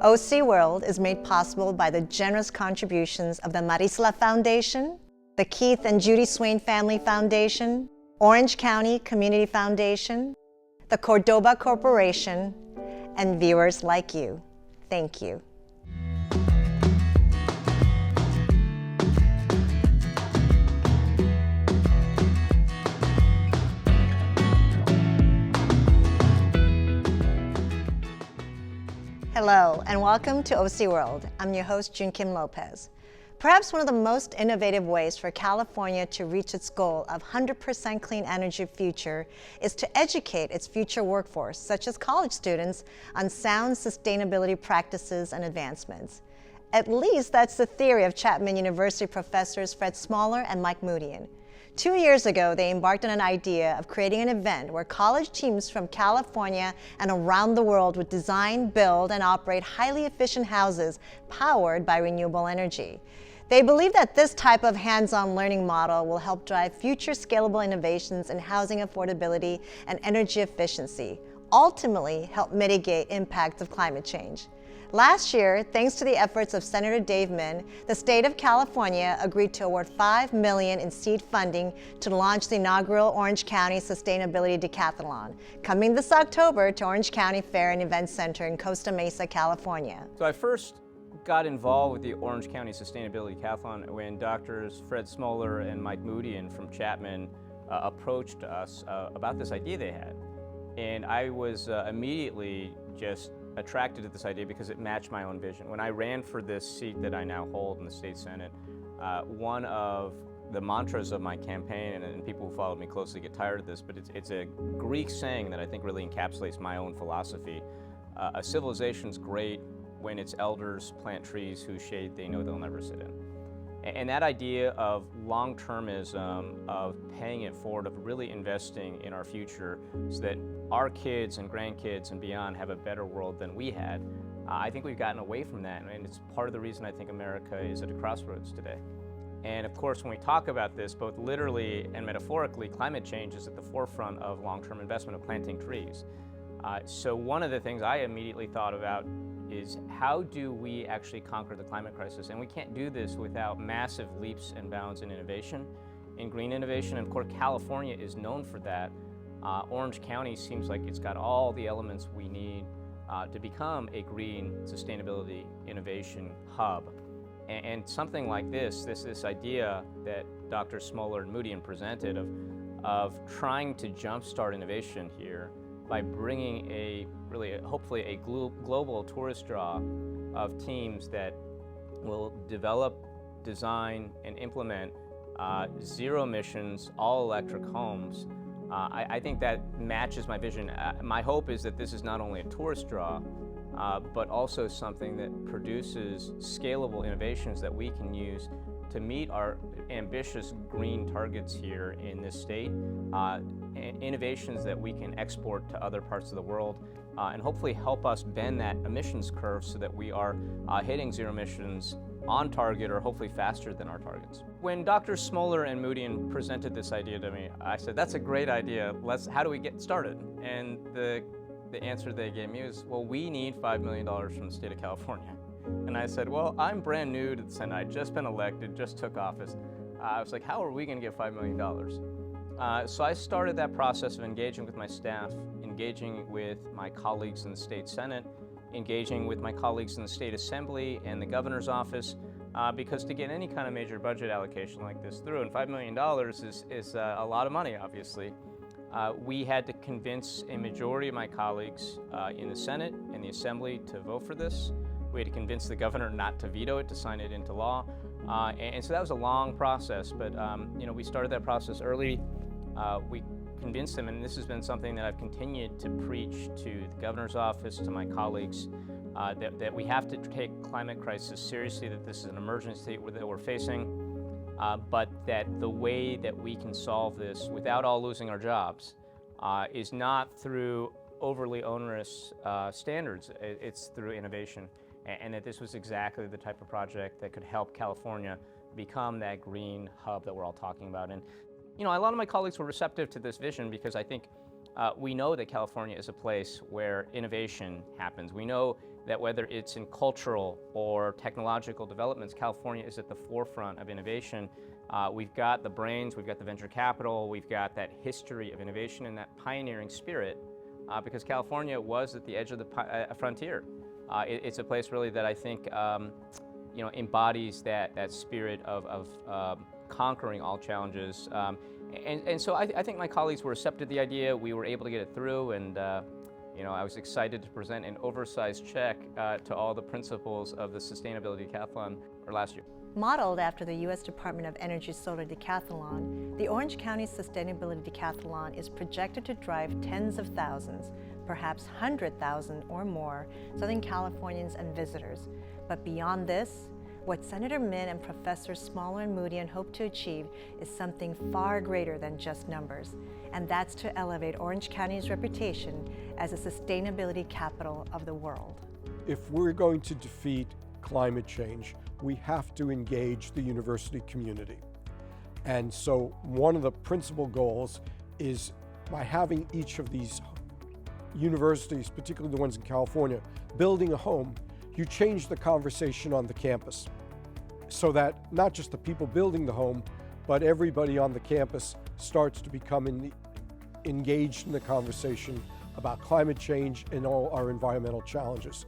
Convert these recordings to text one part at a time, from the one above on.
OC World is made possible by the generous contributions of the Marisla Foundation, the Keith and Judy Swain Family Foundation, Orange County Community Foundation, the Cordoba Corporation, and viewers like you. Thank you. Hello, and welcome to OC World. I'm your host, June Kim Lopez. Perhaps one of the most innovative ways for California to reach its goal of 100% clean energy future is to educate its future workforce, such as college students, on sound sustainability practices and advancements. At least that's the theory of Chapman University professors Fred Smaller and Mike Moodian. 2 years ago, they embarked on an idea of creating an event where college teams from California and around the world would design, build, and operate highly efficient houses powered by renewable energy. They believe that this type of hands-on learning model will help drive future scalable innovations in housing affordability and energy efficiency, ultimately help mitigate impacts of climate change. Last year, thanks to the efforts of Senator Dave Min, the state of California agreed to award $5 million in seed funding to launch the inaugural Orange County Sustainability Decathlon, coming this October to Orange County Fair and Event Center in Costa Mesa, California. So I first got involved with the Orange County Sustainability Decathlon when Doctors Fred Smaller and Mike Moodian from Chapman approached us about this idea they had. And I was immediately just attracted to this idea because it matched my own vision. When I ran for this seat that I now hold in the state senate, one of the mantras of my campaign, and people who followed me closely get tired of this, but it's a Greek saying that I think really encapsulates my own philosophy. A civilization's great when its elders plant trees whose shade they know they'll never sit in. And that idea of long-termism, of paying it forward, of really investing in our future so that our kids and grandkids and beyond have a better world than we had, I think we've gotten away from that, and it's part of the reason I think America is at a crossroads today. And of course, when we talk about this, both literally and metaphorically, climate change is at the forefront of long-term investment of planting trees. So one of the things I immediately thought about is how do we actually conquer the climate crisis? And we can't do this without massive leaps and bounds in innovation, in green innovation. And of course, California is known for that. Orange County seems like it's got all the elements we need to become a green sustainability innovation hub. And something like this idea that Dr. Smaller and Moodian presented of trying to jumpstart innovation here by bringing hopefully a global tourist draw of teams that will develop, design, and implement zero emissions, all electric homes. I think that matches my vision. My hope is that this is not only a tourist draw, but also something that produces scalable innovations that we can use to meet our ambitious green targets here in this state, and innovations that we can export to other parts of the world, and hopefully help us bend that emissions curve so that we are hitting zero emissions on target or hopefully faster than our targets. When Dr. Smaller and Moodian presented this idea to me, I said, that's a great idea. How do we get started? And the answer they gave me was, well, we need $5 million from the state of California. And I said, well, I'm brand new to the Senate. I'd just been elected, just took office. I was like, how are we going to get $5 million? So I started that process of engaging with my staff, engaging with my colleagues in the state Senate, engaging with my colleagues in the state assembly and the governor's office, because to get any kind of major budget allocation like this through, and $5 million is a lot of money, obviously, we had to convince a majority of my colleagues in the Senate and the assembly to vote for this. We had to convince the governor not to veto it, to sign it into law. And so that was a long process, but we started that process early. We convinced them, and this has been something that I've continued to preach to the governor's office, to my colleagues, that we have to take climate crisis seriously, that this is an emergency that we're facing, but that the way that we can solve this without all losing our jobs is not through overly onerous standards, it's through innovation. And that this was exactly the type of project that could help California become that green hub that we're all talking about. And a lot of my colleagues were receptive to this vision because I think we know that California is a place where innovation happens. We know that whether it's in cultural or technological developments, California is at the forefront of innovation. We've got the brains, we've got the venture capital, we've got that history of innovation and that pioneering spirit, because California was at the edge of the frontier. It's a place really that I think embodies that spirit of conquering all challenges. And so I think my colleagues were receptive to the idea. We were able to get it through, and I was excited to present an oversized check to all the principals of the Sustainability Decathlon last year. Modeled after the U.S. Department of Energy Solar Decathlon, the Orange County Sustainability Decathlon is projected to drive tens of thousands, perhaps 100,000 or more, Southern Californians and visitors. But beyond this, what Senator Min and Professors Smaller and Moody hope to achieve is something far greater than just numbers, and that's to elevate Orange County's reputation as a sustainability capital of the world. If we're going to defeat climate change, we have to engage the university community. And so one of the principal goals is, by having each of these universities, particularly the ones in California, building a home, you change the conversation on the campus so that not just the people building the home, but everybody on the campus starts to become engaged in the conversation about climate change and all our environmental challenges.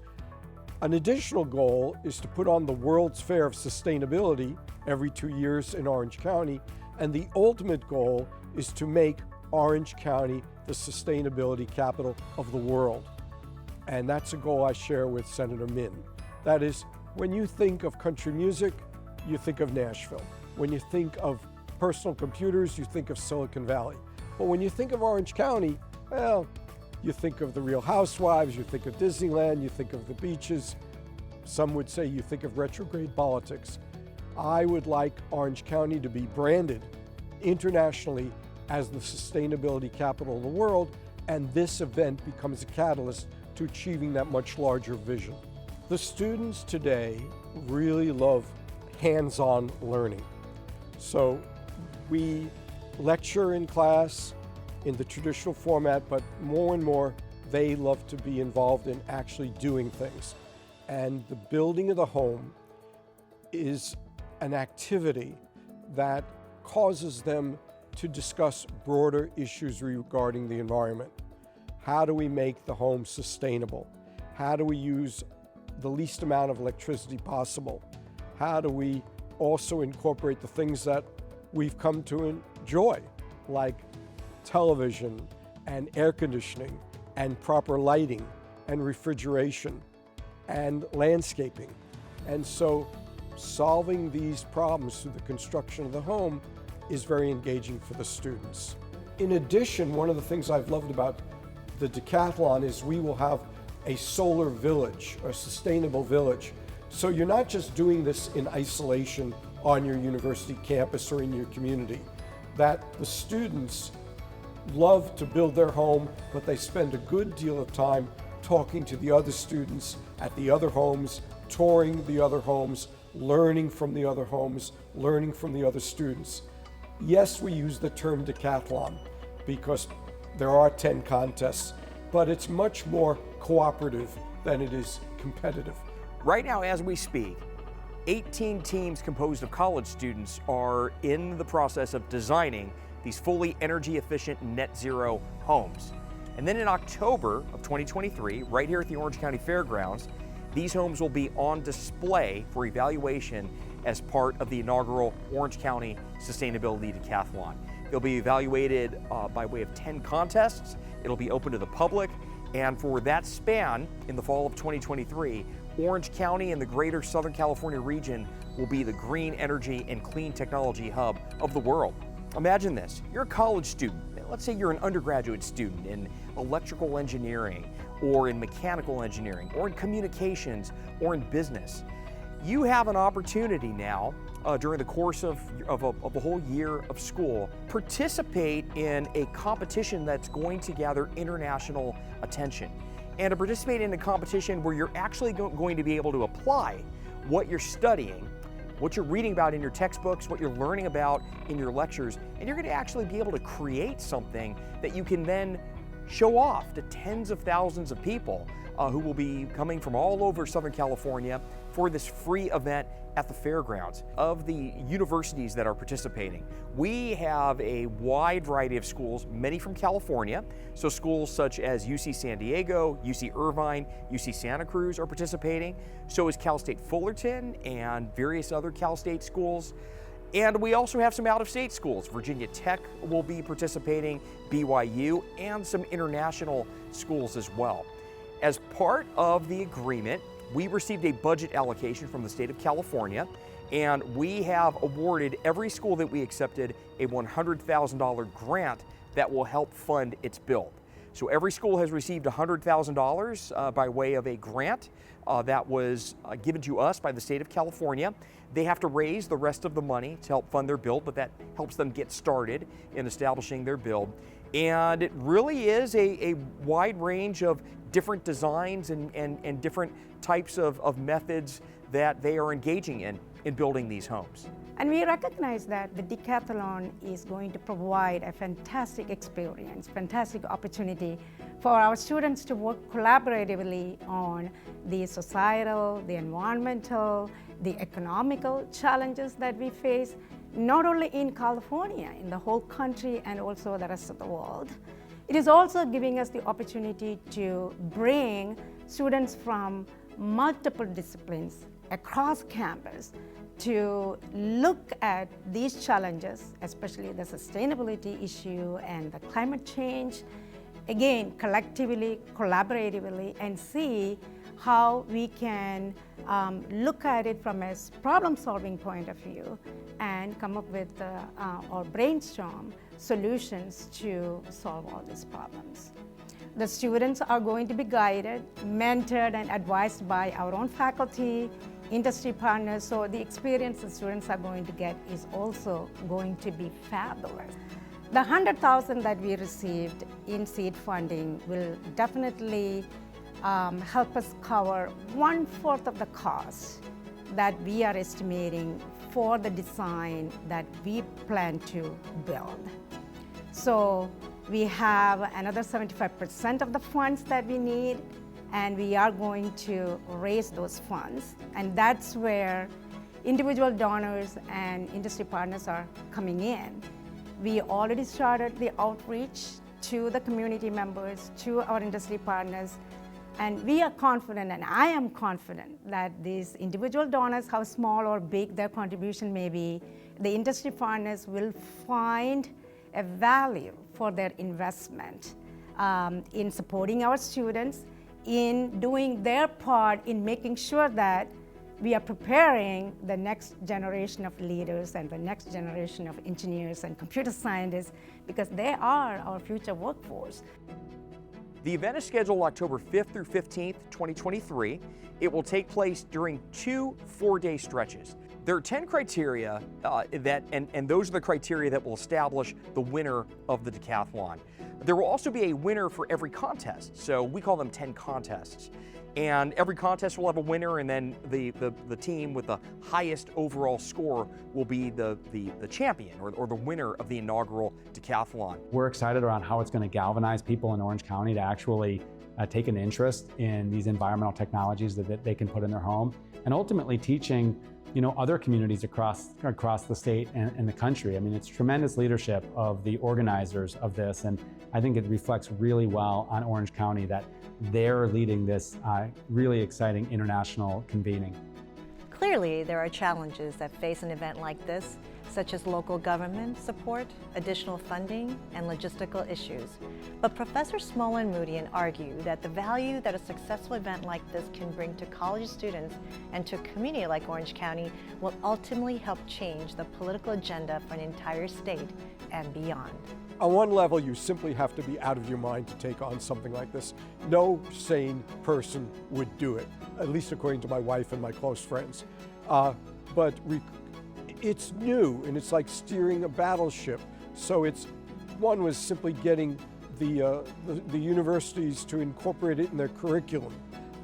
An additional goal is to put on the World's Fair of Sustainability every 2 years in Orange County, and the ultimate goal is to make Orange County the sustainability capital of the world. And that's a goal I share with Senator Min. That is, when you think of country music, you think of Nashville. When you think of personal computers, you think of Silicon Valley. But when you think of Orange County, well, you think of the Real Housewives, you think of Disneyland, you think of the beaches. Some would say you think of retrograde politics. I would like Orange County to be branded internationally as the sustainability capital of the world, and this event becomes a catalyst to achieving that much larger vision. The students today really love hands-on learning. So we lecture in class in the traditional format, but more and more they love to be involved in actually doing things. And the building of the home is an activity that causes them to discuss broader issues regarding the environment. How do we make the home sustainable? How do we use the least amount of electricity possible? How do we also incorporate the things that we've come to enjoy, like television and air conditioning and proper lighting and refrigeration and landscaping? And so solving these problems through the construction of the home is very engaging for the students. In addition, one of the things I've loved about the decathlon is we will have a solar village, a sustainable village. So you're not just doing this in isolation on your university campus or in your community, that the students love to build their home, but they spend a good deal of time talking to the other students at the other homes, touring the other homes, learning from the other homes, learning from the other students. Yes, we use the term decathlon because there are 10 contests, but it's much more cooperative than it is competitive. Right now, as we speak, 18 teams composed of college students are in the process of designing these fully energy efficient net zero homes. And then in October of 2023, right here at the Orange County Fairgrounds, these homes will be on display for evaluation as part of the inaugural Orange County Sustainability Decathlon. They'll be evaluated by way of 10 contests. It'll be open to the public. And for that span, in the fall of 2023, Orange County and the greater Southern California region will be the green energy and clean technology hub of the world. Imagine this, you're a college student. Let's say you're an undergraduate student in electrical engineering or in mechanical engineering or in communications or in business. You have an opportunity now during the course of a whole year of school, participate in a competition that's going to gather international attention. And to participate in a competition where you're actually going to be able to apply what you're studying, what you're reading about in your textbooks, what you're learning about in your lectures, and you're going to actually be able to create something that you can then show off to tens of thousands of people who will be coming from all over Southern California for this free event at the fairgrounds. Of the universities that are participating, we have a wide variety of schools, many from California. So schools such as UC San Diego, UC Irvine, UC Santa Cruz are participating. So is Cal State Fullerton and various other Cal State schools. And we also have some out-of-state schools. Virginia Tech will be participating, BYU, and some international schools as well. As part of the agreement, we received a budget allocation from the state of California, and we have awarded every school that we accepted a $100,000 grant that will help fund its build. So every school has received $100,000 by way of a grant that was given to us by the state of California. They have to raise the rest of the money to help fund their build, but that helps them get started in establishing their build. And it really is a wide range of different designs and different types of methods that they are engaging in building these homes. And we recognize that the decathlon is going to provide a fantastic experience, fantastic opportunity for our students to work collaboratively on the societal, the environmental, the economical challenges that we face, not only in California, in the whole country and also the rest of the world. It is also giving us the opportunity to bring students from multiple disciplines across campus to look at these challenges, especially the sustainability issue and the climate change, again, collectively, collaboratively, and see how we can look at it from a problem-solving point of view and come up with or brainstorm solutions to solve all these problems. The students are going to be guided, mentored, and advised by our own faculty, industry partners, so the experience the students are going to get is also going to be fabulous. The $100,000 that we received in seed funding will definitely help us cover 1/4 of the cost that we are estimating for the design that we plan to build. So we have another 75% of the funds that we need, and we are going to raise those funds. And that's where individual donors and industry partners are coming in. We already started the outreach to the community members, to our industry partners, and we are confident, and I am confident, that these individual donors, how small or big their contribution may be, the industry partners will find a value for their investment in supporting our students, in doing their part in making sure that we are preparing the next generation of leaders and the next generation of engineers and computer scientists, because they are our future workforce. The event is scheduled October 5th through 15th, 2023. It will take place during 2 4-day stretches. There are 10 criteria and those are the criteria that will establish the winner of the decathlon. There will also be a winner for every contest, so we call them 10 contests. And every contest will have a winner, and then the team with the highest overall score will be the champion or the winner of the inaugural decathlon. We're excited around how it's going to galvanize people in Orange County to actually take an interest in these environmental technologies that they can put in their home, and ultimately teaching other communities across the state and the country. I mean, it's tremendous leadership of the organizers of this, and I think it reflects really well on Orange County that they're leading this really exciting international convening. Clearly, there are challenges that face an event like this, such as local government support, additional funding, and logistical issues. But Professor Smoller and Moodian argue that the value that a successful event like this can bring to college students and to a community like Orange County will ultimately help change the political agenda for an entire state and beyond. On one level, you simply have to be out of your mind to take on something like this. No sane person would do it, at least according to my wife and my close friends. But it's new, and it's like steering a battleship. So one was simply getting the universities to incorporate it in their curriculum,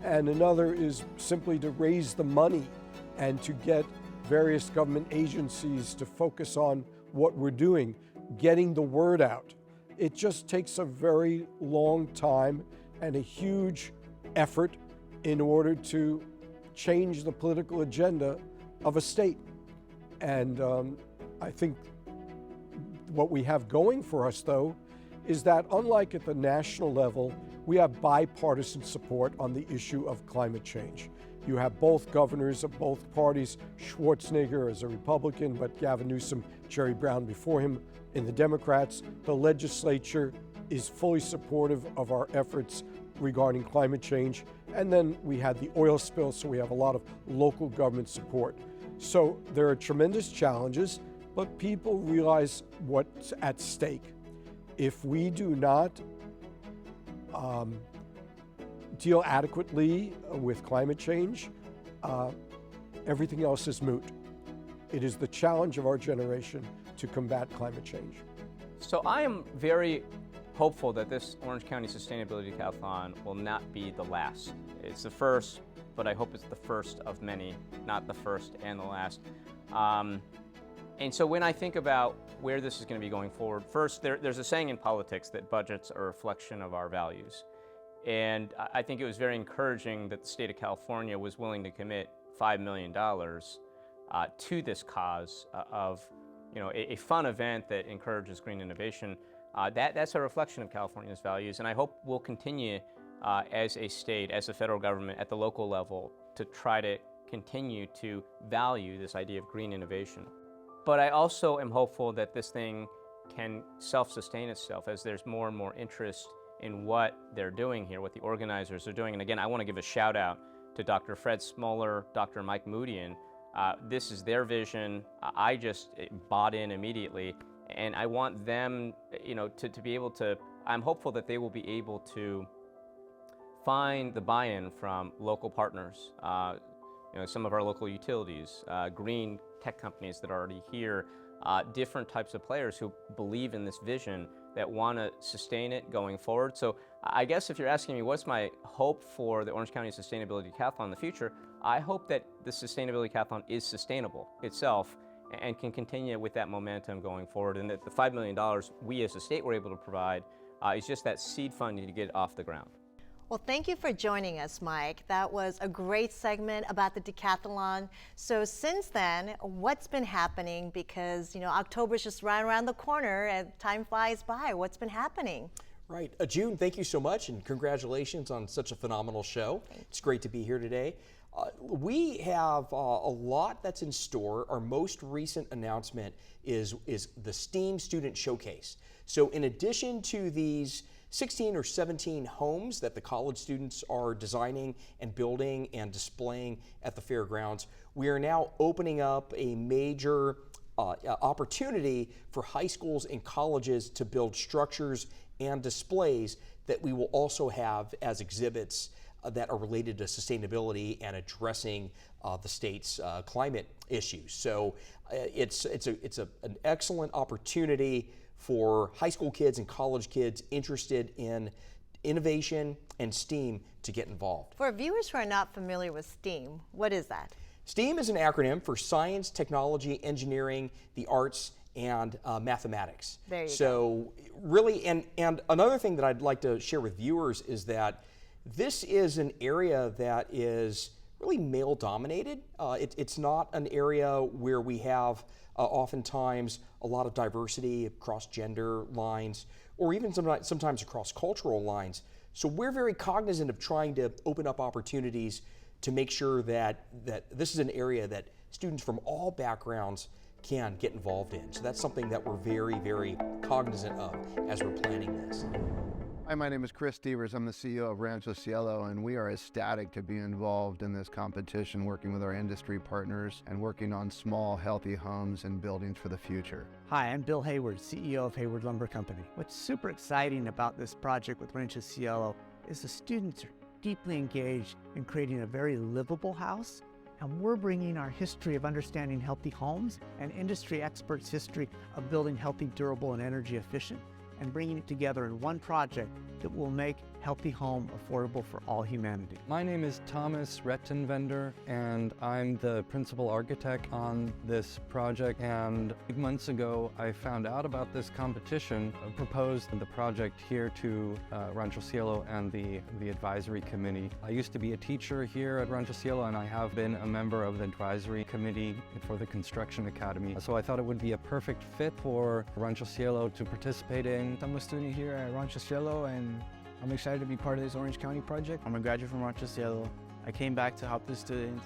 and another is simply to raise the money and to get various government agencies to focus on what we're doing. Getting the word out It just takes a very long time and a huge effort in order to change the political agenda of a state. And I think what we have going for us, though, is that unlike at the national level, we have bipartisan support on the issue of climate change. You have both governors of both parties, Schwarzenegger as a Republican, but Gavin Newsom, Jerry Brown before him in the Democrats. The legislature is fully supportive of our efforts regarding climate change. And then we had the oil spill, so we have a lot of local government support. So there are tremendous challenges, but people realize what's at stake. If we do not deal adequately with climate change, everything else is moot. It is the challenge of our generation to combat climate change. So I am very hopeful that this Orange County Sustainability Decathlon will not be the last. It's the first, but I hope it's the first of many, not the first and the last. And so when I think about where this is going to be going forward, first, there's a saying in politics that budgets are a reflection of our values. And I think it was very encouraging that the state of California was willing to commit $5 million to this cause of, a fun event that encourages green innovation. That's a reflection of California's values, and I hope we'll continue as a state, as a federal government, at the local level, to try to continue to value this idea of green innovation. But I also am hopeful that this thing can self-sustain itself as there's more and more interest in what they're doing here, what the organizers are doing. And again, I want to give a shout out to Dr. Fred Smoller, Dr. Mike Moodian. This is their vision. I just bought in immediately, and I want them, to be able to, I'm hopeful that they will be able to find the buy-in from local partners, some of our local utilities, green tech companies that are already here, different types of players who believe in this vision that want to sustain it going forward. So I guess if you're asking me what's my hope for the Orange County Sustainability Decathlon in the future, I hope that the Sustainability Decathlon is sustainable itself and can continue with that momentum going forward, and that the $5 million we as a state were able to provide is just that seed funding to get it off the ground. Well, thank you for joining us, Mike. That was a great segment about the decathlon. So since then, what's been happening? Because, October's just right around the corner and time flies by. What's been happening? Right. June, thank you so much, and congratulations on such a phenomenal show. It's great to be here today. We have a lot that's in store. Our most recent announcement is the STEAM Student Showcase. So in addition to these 16 or 17 homes that the college students are designing and building and displaying at the fairgrounds, we are now opening up a major opportunity for high schools and colleges to build structures and displays that we will also have as exhibits that are related to sustainability and addressing the state's climate issues. So it's an excellent opportunity for high school kids and college kids interested in innovation and STEAM to get involved. For viewers who are not familiar with STEAM, what is that? STEAM is an acronym for science, technology, engineering, the arts, and mathematics. There you go. So really, and another thing that I'd like to share with viewers is that this is an area that is really male dominated. It's not an area where we have oftentimes a lot of diversity across gender lines, or even sometimes across cultural lines. So we're very cognizant of trying to open up opportunities to make sure that this is an area that students from all backgrounds can get involved in. So that's something that we're very, very cognizant of as we're planning this. Hi, my name is Chris Stevers. I'm the CEO of Rancho Cielo, and we are ecstatic to be involved in this competition, working with our industry partners and working on small, healthy homes and buildings for the future. Hi, I'm Bill Hayward, CEO of Hayward Lumber Company. What's super exciting about this project with Rancho Cielo is the students are deeply engaged in creating a very livable house, and we're bringing our history of understanding healthy homes and industry experts' history of building healthy, durable, and energy efficient, and bringing it together in one project that will make healthy home affordable for all humanity. My name is Thomas Rettenvender, and I'm the principal architect on this project. And 8 months ago, I found out about this competition, proposed the project here to Rancho Cielo and the advisory committee. I used to be a teacher here at Rancho Cielo, and I have been a member of the advisory committee for the Construction Academy. So I thought it would be a perfect fit for Rancho Cielo to participate in. I'm a student here at Rancho Cielo, and I'm excited to be part of this Orange County project. I'm a graduate from Rancho Cielo. I came back to help the students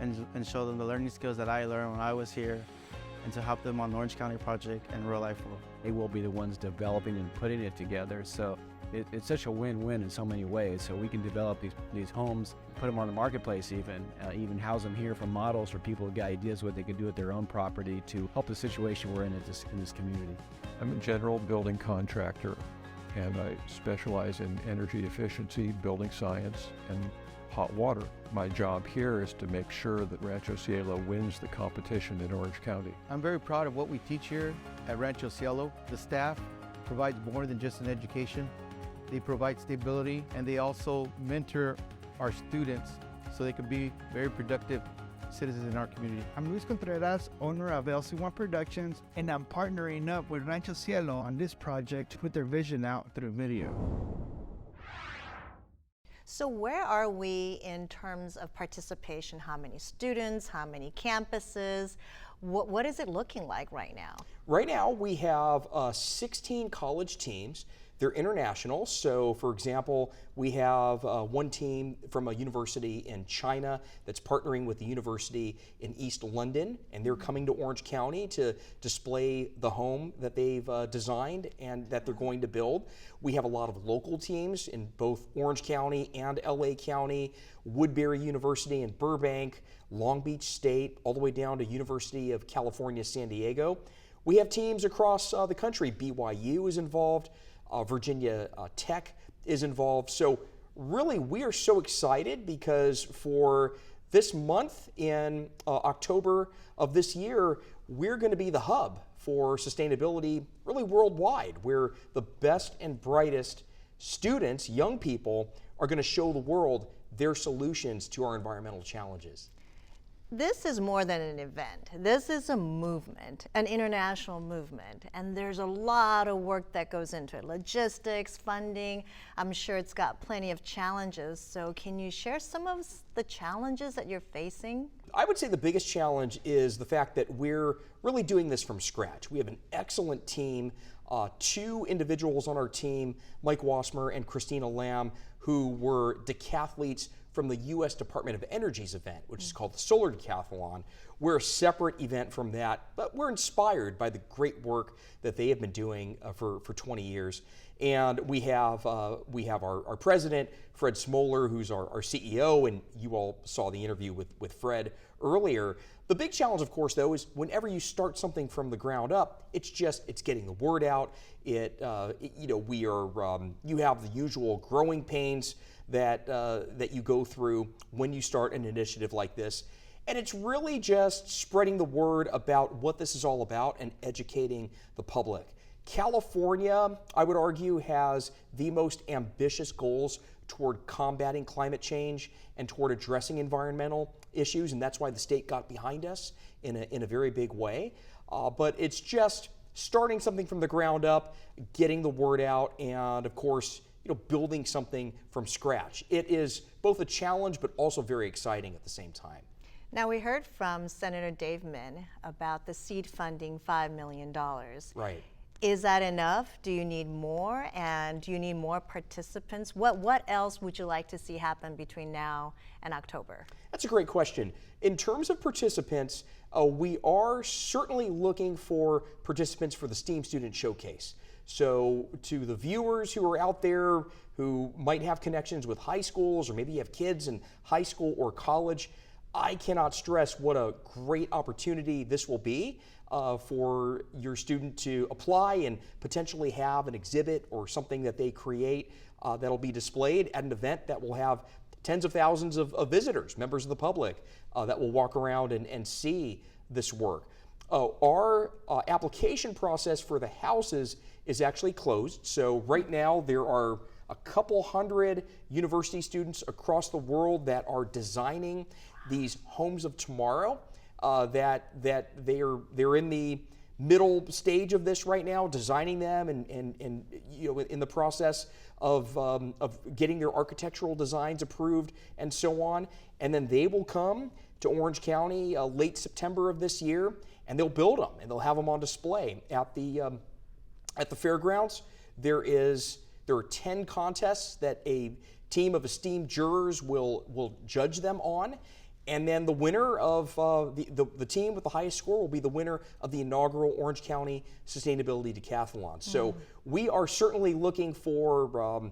and show them the learning skills that I learned when I was here, and to help them on the Orange County project and real life world. They will be the ones developing and putting it together, so it's such a win-win in so many ways. So we can develop these homes, put them on the marketplace even house them here for models for people who got ideas what they could do at their own property to help the situation we're in this community. I'm a general building contractor, and I specialize in energy efficiency, building science, and hot water. My job here is to make sure that Rancho Cielo wins the competition in Orange County. I'm very proud of what we teach here at Rancho Cielo. The staff provides more than just an education. They provide stability, and they also mentor our students so they can be very productive citizens in our community. I'm Luis Contreras, owner of LC1 Productions, and I'm partnering up with Rancho Cielo on this project to put their vision out through video. So where are we in terms of participation? How many students, how many campuses? What is it looking like right now? Right now we have 16 college teams. They're international, so for example, we have one team from a university in China that's partnering with the university in East London, and they're coming to Orange County to display the home that they've designed and that they're going to build. We have a lot of local teams in both Orange County and LA County, Woodbury University in Burbank, Long Beach State, all the way down to University of California, San Diego. We have teams across the country. BYU is involved. Virginia Tech is involved. So really we are so excited because for this month in October of this year, we're going to be the hub for sustainability really worldwide, where the best and brightest students, young people, are going to show the world their solutions to our environmental challenges. This is more than an event. This is a movement, an international movement, and there's a lot of work that goes into it. Logistics, funding, I'm sure it's got plenty of challenges. So can you share some of the challenges that you're facing? I would say the biggest challenge is the fact that we're really doing this from scratch. We have an excellent team, 2 individuals on our team, Mike Wassmer and Christina Lamb, who were decathletes from the U.S. Department of Energy's event, which is called the Solar Decathlon. We're a separate event from that, but we're inspired by the great work that they have been doing for 20 years. And we have our president, Fred Smoller, who's our CEO, and you all saw the interview with Fred earlier. The big challenge, of course, though, is whenever you start something from the ground up, it's getting the word out. You have the usual growing pains that you go through when you start an initiative like this. And it's really just spreading the word about what this is all about and educating the public. California, I would argue, has the most ambitious goals toward combating climate change and toward addressing environmental issues, and that's why the state got behind us in a very big way. But it's just starting something from the ground up, getting the word out, and of course, building something from scratch. It is both a challenge but also very exciting at the same time. Now, we heard from Senator Dave Min about the seed funding, $5 million. Right. Is that enough? Do you need more? And do you need more participants? What else would you like to see happen between now and October? That's a great question. In terms of participants, we are certainly looking for participants for the STEAM Student Showcase. So to the viewers who are out there who might have connections with high schools or maybe have kids in high school or college, I cannot stress what a great opportunity this will be for your student to apply and potentially have an exhibit or something that they create that'll be displayed at an event that will have tens of thousands of visitors, members of the public, that will walk around and see this work. Our application process for the houses is actually closed. So right now there are a couple hundred university students across the world that are designing these homes of tomorrow. That they're in the middle stage of this right now, designing them and you know, in the process of getting their architectural designs approved and so on. And then they will come to Orange County late September of this year, and they'll build them and they'll have them on display at the fairgrounds. There are 10 contests that a team of esteemed jurors will judge them on. And then the winner of the team with the highest score will be the winner of the inaugural Orange County Sustainability Decathlon. So we are certainly looking for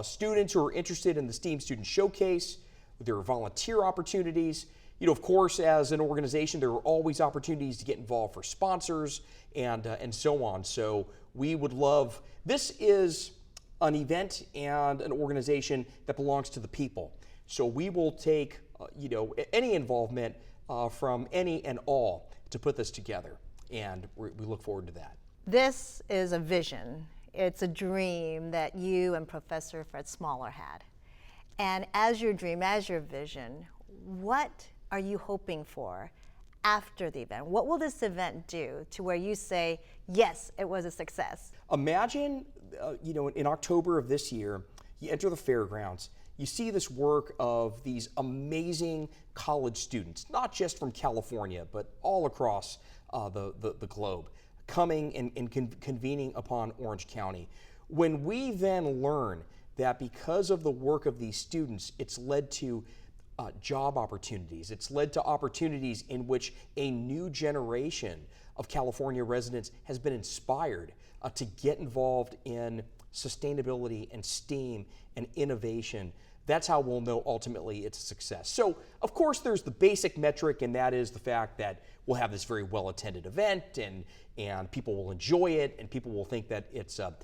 students who are interested in the STEAM Student Showcase. There are volunteer opportunities. You know, of course, as an organization, there are always opportunities to get involved for sponsors and so on. So we would love, this is an event and an organization that belongs to the people. So we will take you know, any involvement from any and all to put this together, and we look forward to that. This is a vision. It's a dream that you and Professor Fred Smaller had. And as your dream, as your vision, what are you hoping for after the event? What will this event do to where you say, yes, it was a success? Imagine, you know, in October of this year, you enter the fairgrounds. You see this work of these amazing college students, not just from California, but all across the globe, coming and convening upon Orange County. When we then learn that because of the work of these students, it's led to job opportunities, it's led to opportunities in which a new generation of California residents has been inspired to get involved in sustainability and STEAM and innovation. That's how we'll know ultimately it's a success. So, of course, there's the basic metric, and that is the fact that we'll have this very well-attended event, and people will enjoy it, and people will think that it's a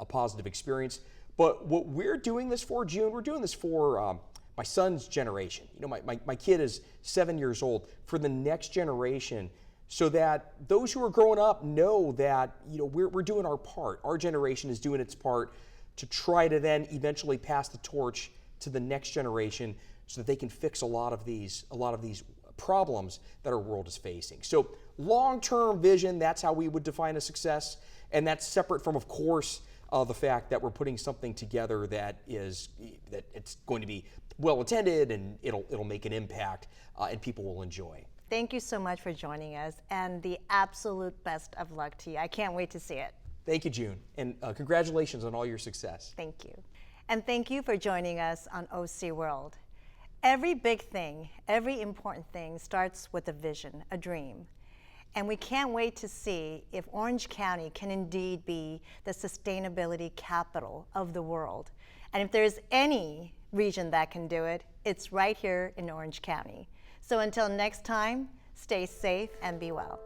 positive experience. But what we're doing this for, June, we're doing this for my son's generation. You know, my kid is 7 years old. For the next generation, so that those who are growing up know that, you know, we're doing our part. Our generation is doing its part to try to then eventually pass the torch to the next generation so that they can fix a lot of these problems that our world is facing. So long-term vision, that's how we would define a success, and that's separate from, of course, the fact that we're putting something together that it's going to be well attended and it'll make an impact and people will enjoy. Thank you so much for joining us, and the absolute best of luck to you. I can't wait to see it. Thank you, June, and congratulations on all your success. Thank you. And thank you for joining us on OC World. Every big thing, every important thing starts with a vision, a dream. And we can't wait to see if Orange County can indeed be the sustainability capital of the world. And if there's any region that can do it, it's right here in Orange County. So until next time, stay safe and be well.